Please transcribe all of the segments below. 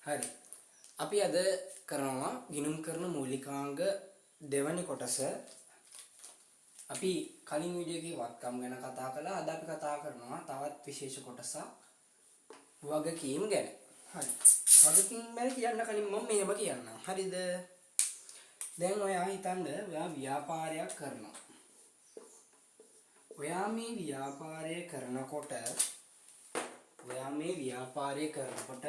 හරි. අපි අද කරනවා ගිණුම් කරන මූලිකාංග දෙවැනි කොටස. අපි කලින් වීඩියෝ එකේ වත්කම් ගැන කතා කළා. අද අපි කතා කරනවා තවත් විශේෂ කොටසක් වගකීම් ගැන. හරි. වගකීම් ගැන කියන්න කලින් මම මේව කියන්නම්. හරිද? දැන් ඔයා හිතන්න ඔයා ව්‍යාපාරයක් කරනවා. ඔයා මේ ව්‍යාපාරය කරනකොට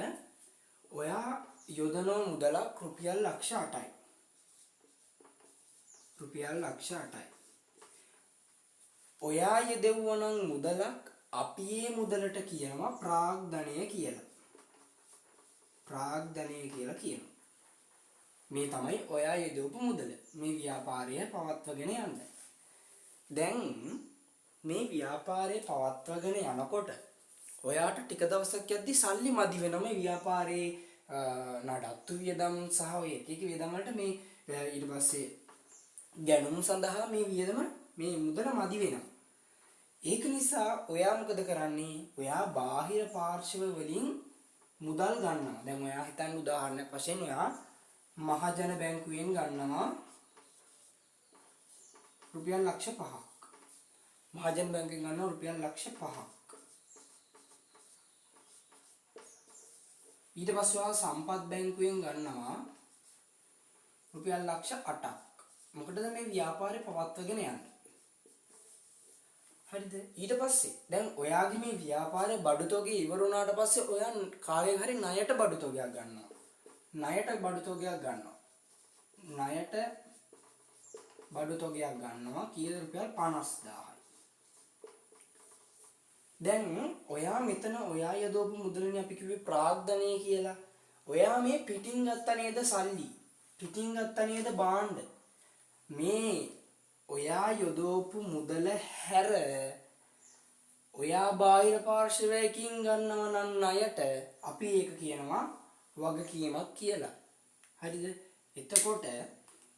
ඔයා යොදන මුදලක් රුපියල් ලක්ෂ 8යි. රුපියල් ලක්ෂ 8යි. ඔයා යෙදුවනම් මුදලක් අපි ඒ මුදලට කියනවා ප්‍රාග්ධනය කියලා. ප්‍රාග්ධනය කියලා කියනවා. මේ තමයි ඔයා යෙදවපු මුදල. මේ ව්‍යාපාරය පවත්වාගෙන යන්න. දැන් මේ ව්‍යාපාරය පවත්වාගෙන යනකොට ඔයාට ටික දවසක් යද්දි සල්ලි මදි වෙනවා මේ ව්‍යාපාරේ නඩත්තු වියදම් සහ ඔය එක එක වියදම් වලට මේ ඊට පස්සේ ගැනුම් සඳහා මේ වියදම මේ මුදල මදි වෙනවා. ඒක නිසා ඔයා මොකද කරන්නේ? ඔයා බාහිර පාර්ශ්ව වලින් මුදල් ගන්නවා. දැන් ඔයා හිතන්න උදාහරණයක් වශයෙන් ඔයා මහජන බැංකුවෙන් ගන්නවා රුපියල් ලක්ෂ 5ක්. මහජන බැංකුවෙන් ගන්නවා රුපියල් ලක්ෂ 5ක්. ඊට පස්සේ ඔයා සම්පත් බැංකුවෙන් ගන්නවා රුපියල් ලක්ෂ 8ක්. මොකටද මේ ව්‍යාපාරය පවත්වාගෙන යන්නේ? හරිද? ඊට පස්සේ දැන් ඔයාගේ මේ ව්‍යාපාරයේ බඩු තොගය ඉවර වුණාට පස්සේ ඔයා කාගෙන් හරි ණයට බඩු තොගයක් ගන්නවා. ණයට බඩු තොගයක් ගන්නවා කීයද? රුපියල් 50000යි. දැන් ඔයා මෙතන ඔයා යදවපු මුදලනේ අපි කිව්වේ ප්‍රාග්ධනය කියලා. ඔයා මේ පිටින් ගත්ත නේද සල්ලි? පිටින් ගත්ත නේද භාණ්ඩ? මේ ඔයා යොදවපු මුදල හැර ඔයා බාහිර පාර්ශවයකින් ගන්නව නම් ණයට අපි ඒක කියනවා වගකීමක් කියලා. හරිද? එතකොට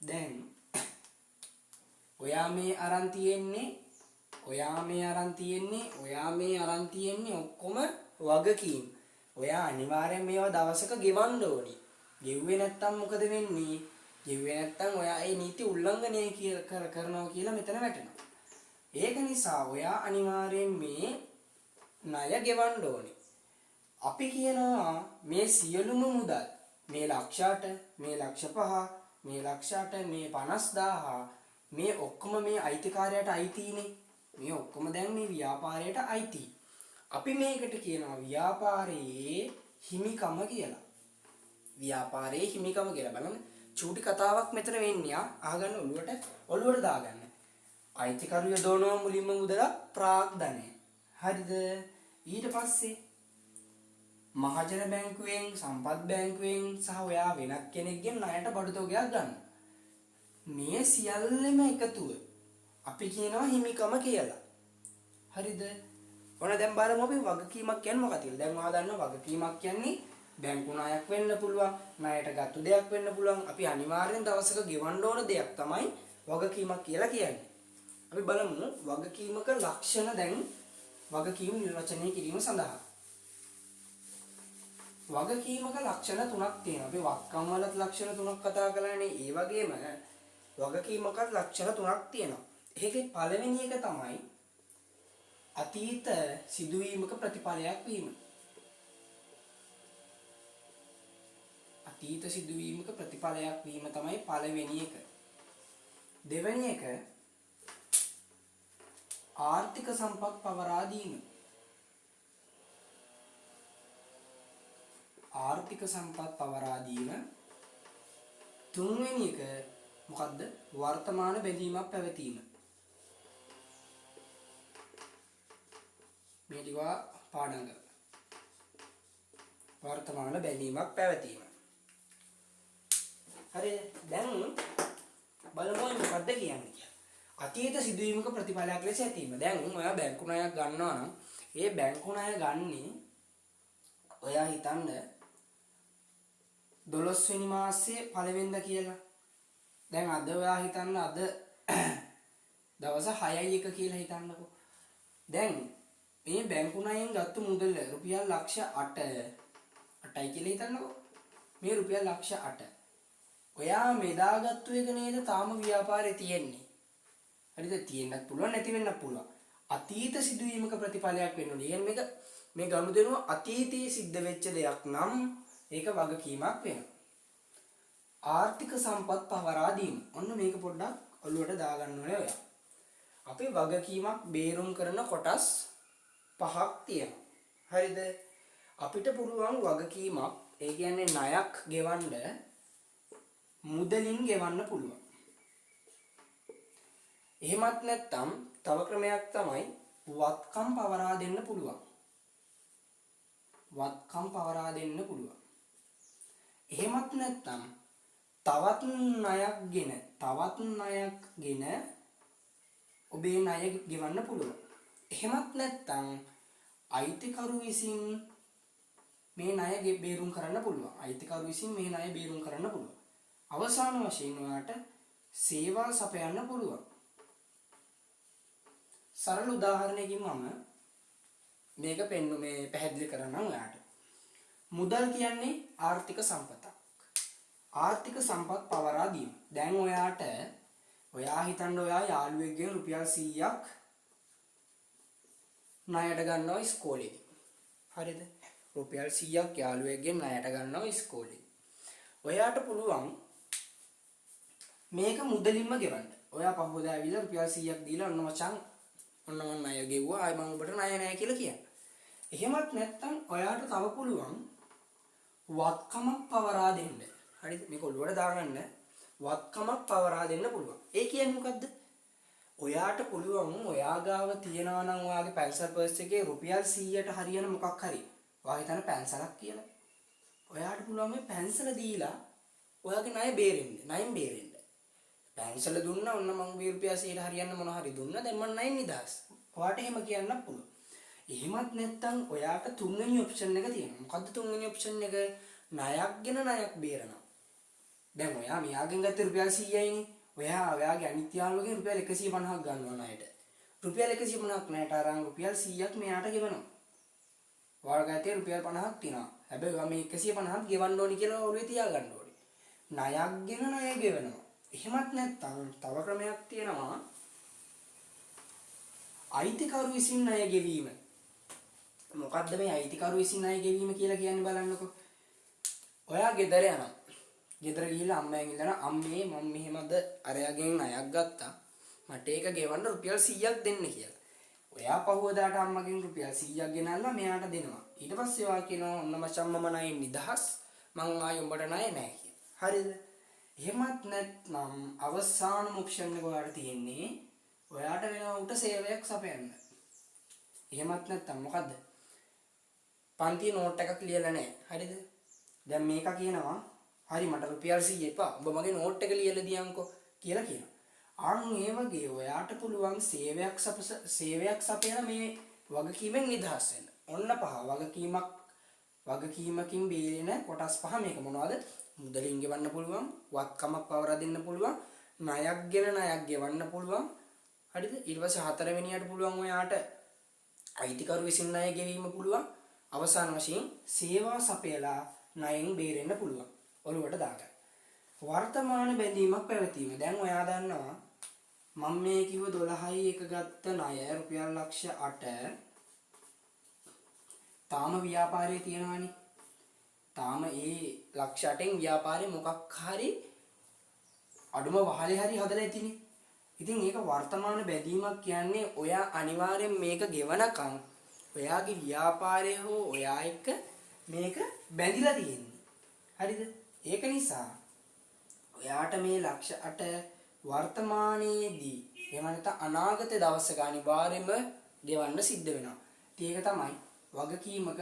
දැන් ඔයා මේ අරන් තියෙන්නේ ඔක්කොම වගකීම්. ඔයා අනිවාර්යෙන් මේවා දවසක ගෙවන්න ඕනේ. ගෙව්වේ නැත්තම් මොකද වෙන්නේ? ගෙව්වේ නැත්තම් ඔයා ඒ නීති උල්ලංඝනය කරනවා කියලා මෙතන වැටෙනවා. ඒක නිසා ඔයා අනිවාර්යෙන් මේ ණය ගෙවන්න ඕනේ. අපි කියනවා මේ සියලුම මුදල් මේ ලක්ෂ 8, මේ ලක්ෂ 5, මේ ලක්ෂ 8, මේ 50000 මේ ඔක්කොම මේ අයිතිකාරයට අයිතිනේ. මේ ඔක්කොම දැන් මේ ව්‍යාපාරයට අයිති. අපි මේකට කියනවා ව්‍යාපාරයේ හිමිකම කියලා. ව්‍යාපාරයේ හිමිකම කියලා. බලන්න චූටි කතාවක් මෙතන වෙන්නේ. අහගන්න ඔළුවට දාගන්න. අයිතිකරු යොදවනවා මුලින්ම මුදල ප්‍රාග්ධනය. හරිද? ඊට පස්සේ මහජන බැංකුවෙන්, සම්පත් බැංකුවෙන් සහ ඔයා වෙනත් කෙනෙක්ගෙන් ණයට බඩු තොගයක් ගන්න. මේ සියල්ලම එකතුව අපි කියනවා හිමිකම කියලා. හරිද? ඔන්න දැන් බලමු අපි වගකීමක් කියන්නේ මොකක්ද කියලා. දැන් ඔයා දන්නවා වගකීමක් කියන්නේ බැංකු ණයක් වෙන්න පුළුවන්, ණයට ගත්ත දෙයක් වෙන්න පුළුවන්. අපි අනිවාර්යෙන් දවසක ගෙවන්න ඕන දෙයක් තමයි වගකීමක් කියලා කියන්නේ. අපි බලමු වගකීමක ලක්ෂණ. දැන් වගකීම් නිර්වචනය කිරීම සඳහා වගකීමක ලක්ෂණ 3ක් තියෙනවා. අපි වත්කම් වලත් ලක්ෂණ 3ක් කතා කළානේ. ඒ වගේම වගකීමක ලක්ෂණ 3ක් තියෙනවා. ඒකේ පළවෙනි එක තමයි අතීත සිදුවීමක ප්‍රතිඵලයක් වීම. අතීත සිදුවීමක ප්‍රතිඵලයක් වීම තමයි පළවෙනි එක. දෙවෙනි එක ආර්ථික සම්පත් පවරා දීම. ආර්ථික සම්පත් පවරා දීම. තුන්වෙනි එක මොකද්ද? වර්තමාන බැඳීමක් පැවතීම. මේ ටික පාඩම් කරගන්න. වර්තමාන බැඳීමක් පැවතීම. හරි. දැන් බලමු මොකද්ද කියන්නේ. අතීත සිදුවීමක ප්‍රතිඵලයක් ලෙස ඇතීම. දැන් ඔයා බැංකු ණයක් ගන්නවා නම් ඒ බැංකු ණය ගන්නේ ඔයා හිතන්න 12 වෙනි මාසයේ පළවෙනිදා කියලා. දැන් අද ඔයා හිතන්න අද දවස් 6යි 1 කියලා හිතන්නකෝ. දැන් මේ බැංකු ණයෙන් ගත්ත මුදල රුපියල් ලක්ෂ 8යි කියලා හිතන්නකෝ. මේ රුපියල් ලක්ෂ 8. ඔයා මෙදාගත්තු එක නේද තාම ව්‍යාපාරේ තියෙන්නේ. හරිද? තියෙන්නත් පුළුවන් නැති වෙන්නත් පුළුවන්. අතීත සිදුවීමක ප්‍රතිඵලයක් වෙන්න ඕනේ. මේක මේ ගනුදෙනුව අතීතයේ සිද්ධ වෙච්ච දෙයක් නම් ඒක වගකීමක් වෙනවා. ආර්ථික සම්පත් පවරා දීම. ඔන්න මේක පොඩ්ඩක් ඔළුවට දාගන්න ඕනේ ඔයා. අපි වගකීමක් බේරුම් කරන කොටස් 5ක් තියෙනවා. හරිද? අපිට පුළුවන් වගකීමක් ඒ කියන්නේ ණයක් ගෙවන්න මුදලින් ගෙවන්න පුළුවන්. එහෙමත් නැත්නම් තව ක්‍රමයක් තමයි වත්කම් පවරා දෙන්න පුළුවන්. වත්කම් පවරා දෙන්න පුළුවන්. එහෙමත් නැත්නම් තවත් ණයක් ගෙන ඔබේ ණය ගෙවන්න පුළුවන්. එහෙමත් නැත්නම් අයිතිකරු විසින් මේ ණය බේරුම් කරන්න පුළුවන්. අයිතිකරු විසින් මේ ණය බේරුම් කරන්න පුළුවන්. අවසාන වශයෙන් ඔයාට සේවා සපයන්න පුළුවන්. සරල උදාහරණයකින් මම මේක පැහැදිලි කරන්නම් ඔයාට. මුදල් කියන්නේ ආර්ථික සම්පතක්. ආර්ථික සම්පත් පවරා දීම. දැන් ඔයා හිතන්න ඔයා යාළුවෙක්ගෙන් රුපියල් 100ක් ණයට ගන්නවා ඉස්කෝලේදී. හරිද? රුපියල් 100ක් යාළුවෙක්ගෙන් ණයට ගන්නවා ඉස්කෝලේදී. ඔයාට පුළුවන් මේක මුදලින්ම ගෙවන්න. ඔයා පහුවදා ඇවිල්ලා රුපියල් 100ක් දීලා ඔන්න මචං ඔන්න මම ණය ගෙවුවා. ආයි මම ඔබට ණය නැහැ කියලා කියන්න. එහෙමත් නැත්නම් ඔයාට තව පුළුවන් වත්කමක් පවරා දෙන්න. හරිද? මේක ඔළුවට දාගන්න. වත්කමක් පවරා දෙන්න පුළුවන්. ඒ කියන්නේ මොකද්ද? ඔයාට පුළුවන් ඔයා ගාව තියනවා නම් ඔයාගේ පැන්සල් පර්ස් එකේ රුපියල් 100ට හරියන මොකක් හරි. ඔයා හිතන පැන්සලක් කියලා. ඔයාට පුළුවන් මේ පැන්සල දීලා ඔයාගේ ණය බේරෙන්න. ණයෙන් බේරෙන්න. පැන්සල දුන්නා ඔන්න මම මේ රුපියල් 100ට හරියන්න මොන හරි දුන්නා. දැන් මම ණයෙන් නිදහස්. ඔයාට එහෙම කියන්න පුළුවන්. එහෙමත් නැත්නම් ඔයාට තුන්වෙනි ඔප්ෂන් එක තියෙනවා. මොකද්ද තුන්වෙනි ඔප්ෂන් එක? ණයක්ගෙන ණයක් බේරනවා. දැන් ඔයා මෙයාගෙන් ගත්ත රුපියල් 100යිනේ. ඔයාගේ අනිත් යාළුවගෙන් රුපියල් 150ක් ගන්නවා ණයට. රුපියල් 150ක් ණයට අරන් රුපියල් 100ක් මෙයාට ගෙවනවා. ඔයාලා ගත්තේ රුපියල් 50ක් තියෙනවා. හැබැයි ඔයා මේ 150ක් ගෙවන්න ඕනි කියලා ඔළුවේ තියාගන්න ඕනේ. ණයක්ගෙන ණය ගෙවනවා. එහෙමත් නැත්නම් තව ක්‍රමයක් තියෙනවා. අයිතිකරු විසින් ණය ගෙවීම. මොකද්ද මේ අයිතිකරු විසින් ණය ගෙවීම කියලා කියන්නේ බලන්නකෝ. ඔයා ගෙදර යනවා. ගෙදර ගිහිල්ලා අම්මගෙන් ඉල්ලනවා අම්මේ මම මෙහෙමද අරයාගෙන් ණයක් ගත්තා. මට ඒක ගෙවන්න රුපියල් 100ක් දෙන්න කියලා. ඔයා පහුවදාට අම්මගෙන් රුපියල් 100ක් ගෙනල්ලා මෙයාට දෙනවා. ඊට පස්සේ ඔයා කියනවා ඔන්න මචං මම ණයෙන් නිදහස්. මං ආයෙ උඹට ණය නැහැ කියලා. හරිද? එහෙමත් නැත්නම් අවසාන ඔප්ෂන් එක ඔයාට තියෙන්නේ ඔයාට වෙනවා උට සේවයක් සපයන්න. එහෙමත් නැත්නම් මොකද්ද? පන්ති නෝට් එකක් ලියලා නැහැ. හරිද? දැන් මේක කියනවා හරි මට රුපියල් 100 එපා. ඔබ මගේ නෝට් එක ලියලා දියන්කෝ කියලා කියනවා. අන් ඒ වගේ ඔයාට පුළුවන් සේවයක් සපයන මේ වගකීමෙන් නිදහස් වෙන්න. ඔන්න පහ වගකීමකින් බේරෙන කොටස් පහ මේක මොනවද? මුදලින් ගෙවන්න පුළුවන්, වත්කමක් පවරා දෙන්න පුළුවන්, ණයක්ගෙන ණයක් ගෙවන්න පුළුවන්. හරිද? ඊට පස්සේ හතරවෙනියට පුළුවන් ඔයාට අයිතිකරු විසින් ණය ගෙවීම පුළුවන්. අවසාන වශයෙන් සේවා සපයලා ණයෙන් බේරෙන්න පුළුවන්. ඔළුවට දාගන්න. වර්තමාන බැඳීමක් පැවතීම. දැන් ඔයා දන්නවා මම මේ කිව්ව 12යි එක ගත්ත ණය රුපියල් ලක්ෂ 8 තාම ව්‍යාපාරයේ තියෙනවානේ. තාම ඒ ලක්ෂ 8න් ව්‍යාපාරේ මොකක් හරි අඩුම වහලේ හරි හදලා ඇතිනේ. ඉතින් ඒක වර්තමාන බැඳීමක් කියන්නේ ඔයා අනිවාර්යෙන් මේක ගෙවනකම් ඔයාගේ ව්‍යාපාරය හෝ ඔයා එක්ක මේක බැඳිලා තියෙන්නේ. හරිද? ඒක නිසා ඔයාට මේ ලක්ෂ 8 වර්තමානයේදී එහෙම නැත්නම් අනාගත දවසක අනිවාර්යයෙන්ම ගෙවන්න සිද්ධ වෙනවා. ඒක තමයි වගකීමක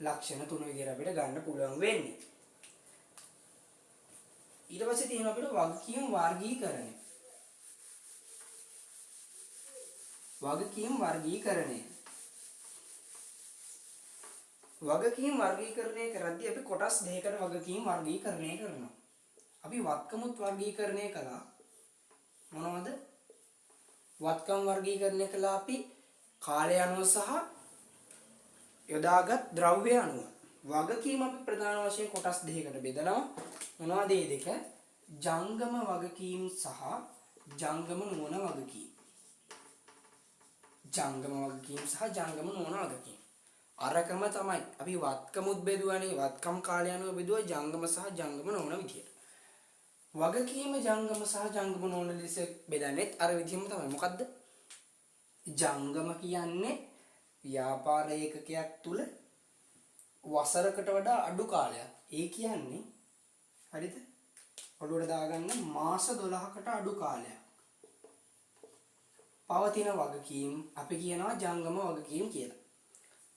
ලක්ෂණ තුන විදිහට අපිට ගන්න පුළුවන් වෙන්නේ. ඊට පස්සේ තියෙනවා අපිට වගකීම් වර්ගීකරණය. වගකීම් වර්ගීකරණය කරද්දී අපි කොටස් දෙකකට වගකීම් වර්ගීකරණය කරනවා. අපි වත්කමුත් වර්ගීකරණය කළා. මොනවද? වත්කම් වර්ගීකරණය කළා අපි කාලය අනුව සහ යොදාගත් ද්‍රව්‍ය අනුව. වගකීම අපි ප්‍රධාන වශයෙන් කොටස් දෙකකට බෙදනවා. මොනවද මේ දෙක? ජංගම වගකීම් සහ ජංගම නොවන වගකීම්. ජංගම වගකීම් සහ ජංගම නොවන වගකීම්. අරකම තමයි අපි වත්කමුත් බෙදුවානේ. වත්කම් කාලය අනුව බෙදුවා ජංගම සහ ජංගම නොවන විදියට. වගකීම ජංගම සහ ජංගම නොවන ලෙස බෙදන්නේත් අර විදිහම තමයි. මොකද්ද? ජංගම කියන්නේ ව්‍යාපාර ඒකකයක් තුල වසරකට වඩා අඩු කාලයක්. ඒ කියන්නේ හරිද? ඔළුවට දාගන්න මාස 12කට අඩු කාලයක්. පවතින වගකීම් අපි කියනවා ජංගම වගකීම් කියලා.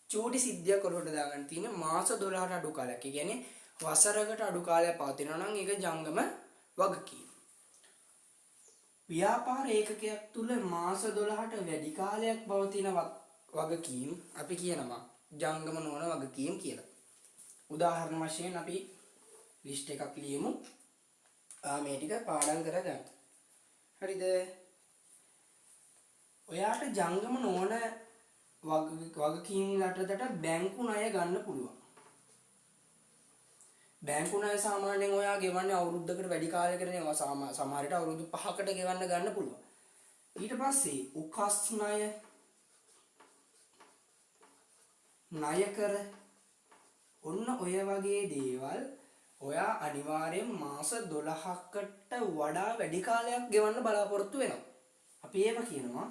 චූටි සිද්ධියක් ඔළුවට දාගන්න තියෙන මාස 12කට අඩු කාලයක්. ඒ කියන්නේ වසරකට අඩු කාලයක් පවතිනවා නම් ඒක ජංගම වගකීම්. ව්‍යාපාර ඒකකයක් තුල මාස 12ට වැඩි කාලයක් පවතින වගකීම් අපි කියනවා ජංගම නොවන වගකීම් කියලා. උදාහරණ වශයෙන් අපි ලිස්ට් එකක් ලියමු. මේ ටික පාඩම් කරගන්න. හරිද? ඔයාට ජංගම නොවන වගකීම් යටතට බැංකු ණය ගන්න පුළුවන්. බැංකු ණය සාමාන්‍යයෙන් ඔයා ගෙවන්නේ අවුරුද්දකට වැඩි කාලයකට නේ. සමහර විට අවුරුදු 5කට ගෙවන්න ගන්න පුළුවන්. ඊට පස්සේ උකස් ණය, ණය කර ඔන්න ඔය වගේ දේවල් ඔයා අනිවාර්යෙන් මාස 12කට වඩා වැඩි කාලයක් ගෙවන්න බලාපොරොත්තු වෙනවා. අපි ඒව කියනවා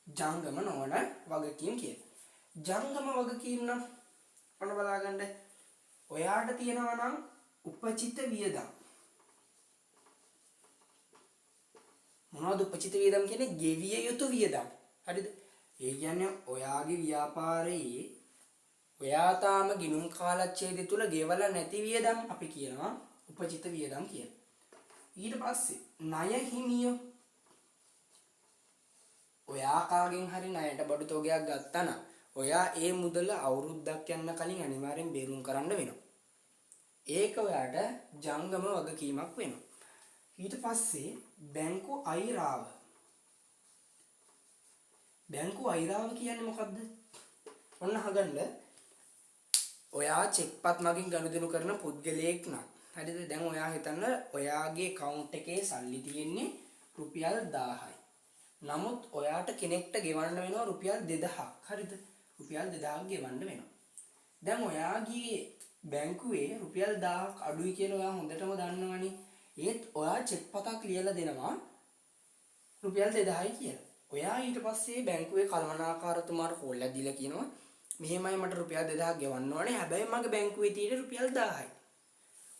ජංගම නොවන වගකීම් කියලා. ජංගම වගකීම් නම් ඔන්න බලාගන්න. ඔයාට තියෙනවා නම් උපචිත වියදම්. මොනවද උපචිත වියදම් කියන්නේ? ගෙවිය යුතු වියදම්. හරිද? ඒ කියන්නේ ඔයාගේ ව්‍යාපාරයේ ඔයා තාම ගිණුම් කාලච්ඡේදය තුල ගෙවලා නැති වියදම් අපි කියනවා උපචිත වියදම් කියලා. ඊට පස්සේ ණය හිමියෝ. ඔයා කාගෙන් හරි ණයට බඩු තෝගයක් ගත්තා නම් ඔයා ඒ මුදල අවුරුද්දක් යන්න කලින් අනිවාර්යෙන් බේරුම් කරන්න වෙනවා. ඒක ඔයාට ජංගම වගකීමක් වෙනවා. ඊට පස්සේ බැංකු අයිරාව. බැංකු අයිරාව කියන්නේ මොකද්ද? ඔන්න අහගන්න. ඔයා චෙක්පත් මගින් ගනුදෙනු කරන පුද්ගලයෙක් නම් හරිද? දැන් ඔයා හිතන්න ඔයාගේ account එකේ සල්ලි තියෙන්නේ රුපියල් 1000යි. නමුත් ඔයාට කෙනෙක්ට ගෙවන්න වෙනවා රුපියල් 2000ක්. හරිද? රුපියල් 2000ක් ගෙවන්න වෙනවා. දැන් ඔයාගේ බැංකුවේ රුපියල් 1000ක් අඩුයි කියලා ඔයා හොඳටම දන්නවනේ. ඒත් ඔයා චෙක්පතක් ලියලා දෙනවා රුපියල් 2000යි කියලා. ඔයා ඊට පස්සේ බැංකුවේ කළමනාකාරතුමාට කෝල් එකක් දීලා කියනවා මෙහෙමයි මට රුපියල් 2000ක් ගෙවන්න ඕනේ. හැබැයි මගේ බැංකුවේ තියෙන්නේ රුපියල් 1000යි.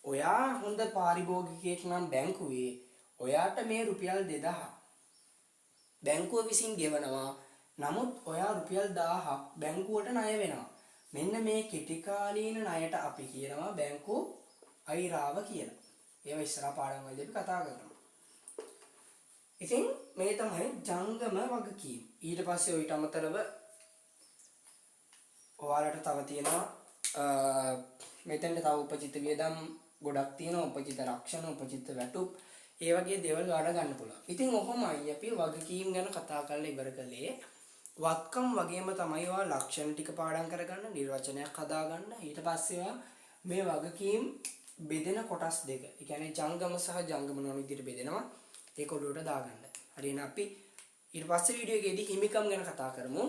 ඔයා හොඳ පාරිභෝගිකයෙක් නම් බැංකුවේ ඔයාට මේ රුපියල් 2000 බැංකුව විසින් ගෙවනවා. නමුත් ඔයා රුපියල් 1000ක් බැංකුවට ණය වෙනවා. මෙන්න මේ කෙටි කාලීන ණයට අපි කියනවා බැංකු අයිරාව කියලා. ඒව ඉස්සරහ පාඩම් වලදී අපි කතා කරනවා. ඉතින් මේ තමයි ජංගම වගකීම්. ඊට පස්සේ ඔයිට අමතරව ඔයාලට තව තියෙනවා මෙතෙන්ට තව උපචිත වියදම් ගොඩක් තියෙනවා. උපචිත රක්ෂණ, උපචිත වැටුප්, ඒ වගේ දේවල් ගන්න ගන්න පුළුවන්. ඉතින් ඔහොමයි අපි වගකීම් ගැන කතා කරලා ඉවර කළේ. වත්කම් වගේම තමයි ඔයා ලක්ෂණ ටික පාඩම් කරගන්න, නිර්වචනයක් හදාගන්න. ඊට පස්සේ මේ වගකීම් බෙදෙන කොටස් දෙක. ඒ කියන්නේ ජංගම සහ ජංගම නොවන විදිහට බෙදෙනවා. ඒක ඔළුවට දාගන්න. හරියන අපි ඊට පස්සේ වීඩියෝ එකේදී හිමිකම් ගැන කතා කරමු.